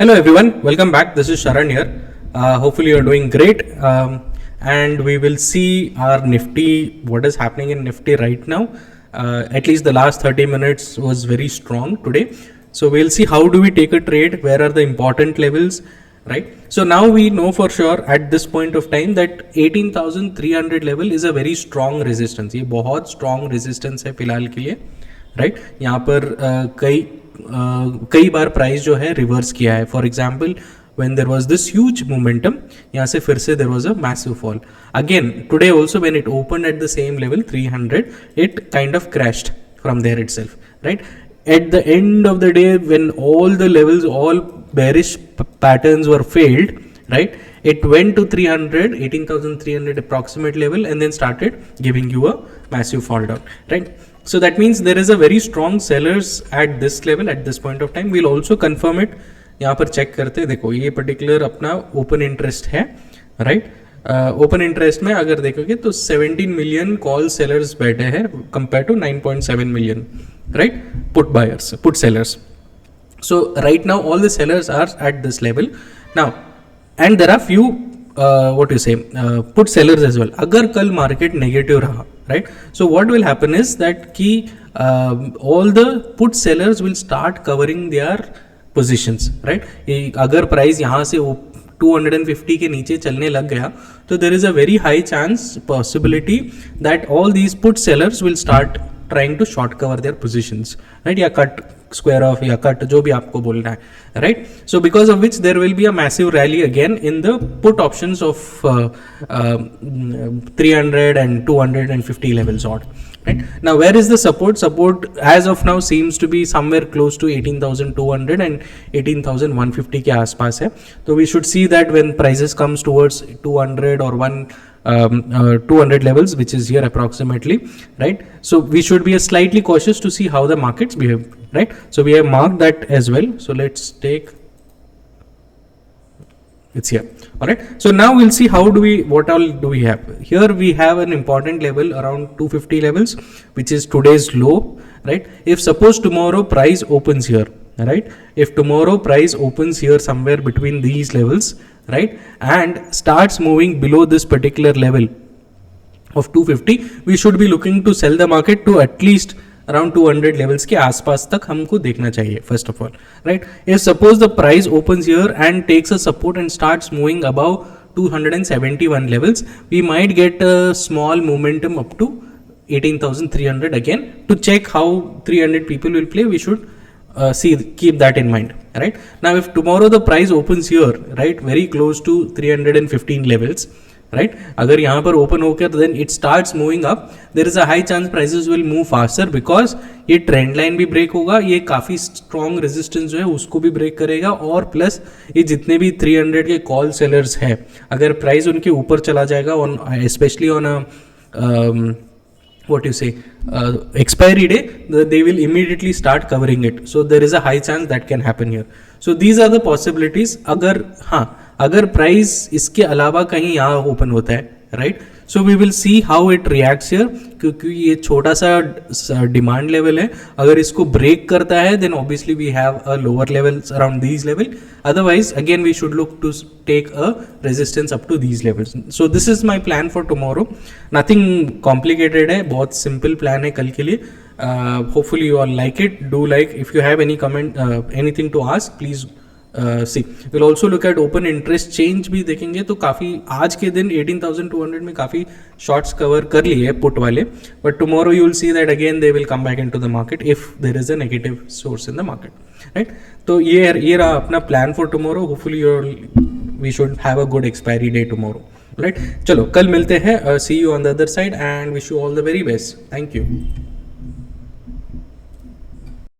Hello everyone, welcome back. This is Sharan here. Hopefully you're doing great. And we will see our Nifty, what is happening in Nifty right now. At least the last 30 minutes was very strong today. So we'll see how do we take a trade, where are the important levels, right? So now we know for sure at this point of time that 18,300 level is a very strong resistance. ये बहुत strong resistance है फिलहाल के लिए, right? यहाँ पर कई बार price जो है रिवर्स किया है. For example when there was this huge momentum, यहाँ से फिर से there was a massive fall. Again, today also when it opened at the same level 300, it kind of crashed from there itself, right? At the end of the day, when all the levels, all bearish patterns were failed, right? It went to 300, 18,300 approximate level and then started giving you a massive fall down, right? So that means there is a very strong sellers at this level at this point of time. We'll also confirm it. यहाँ पर check करते हैं, देखो ये particular अपना open interest है, right? Open interest में अगर देखोगे तो 17 मिलियन कॉल सेलर्स बैठे हैं compare to 9.7 million, right? Put sellers. So right now all the sellers are at this level now, and there are few put sellers as well. अगर कल market negative रहा, right? So what will happen is that कि all the put sellers will start covering their positions, right? अगर price यहाँ से 250 के नीचे चलने लग गया तो there is a very high chance possibility that all these put sellers will start trying to short cover their positions, right? या cut square off या cut जो भी आपको बोलना है, right? So because of which there will be a massive rally again in the put options of 300 and 250 levels odd, right? Now where is the support? Support as of now seems to be somewhere close to 18,200 and 18,150 के आसपास है. तो we should see that when prices comes towards 200 or 200 levels, which is here approximately, right? So we should be slightly cautious to see how the markets behave, right? So we have marked that as well. So let's take, it's here. All right. So now we'll see what all do we have here. We have an important level around 250 levels, which is today's low, right? If suppose tomorrow price opens here, right? If tomorrow price opens here somewhere between these levels, right, and starts moving below this particular level of 250, we should be looking to sell the market to at least around 200 levels के आसपास तक हमको देखना चाहिए first of all, right? If suppose the price opens here and takes a support and starts moving above 271 levels, we might get a small momentum up to 18,300 again. To check how 300 people will play, we should keep that in mind, right? Now if tomorrow the price opens here, right, very close to 315 levels, right, अगर यहाँ पर open होकर then it starts moving up, there is a high chance prices will move faster because ये trend line भी break होगा, ये काफ़ी strong resistance जो है उसको भी break करेगा, और plus ये जितने भी 300 के call sellers है, अगर price उनके ऊपर चला जाएगा especially on a expiry day, they will immediately start covering it. So there is a high chance that can happen here. So these are the possibilities. अगर प्राइस इसके अलावा कहीं यहाँ ओपन होता है, right? So we will see how it reacts here, क्योंकि ये छोटा सा डिमांड लेवल है. अगर इसको ब्रेक करता है then obviously we have a lower levels around these level. Otherwise again we should look to take a resistance up to these levels. So this is my plan for tomorrow. Nothing complicated है, बहुत simple plan है कल के लिए. Hopefully you all like it. Do like. If you have any comment, anything to ask, please see. Will also look at open interest change भी देखेंगे. तो काफ़ी आज के दिन 18,200 में काफ़ी शॉर्ट्स कवर कर लिए पुट वाले, but tomorrow you will see that again they will come back in to the market if there is a negative source in the market, right? तो ये रहा अपना plan for tomorrow. Hopefully we should have a good expiry day tomorrow, right? चलो कल मिलते हैं. See you on the other side and wish you all the very best. Thank you.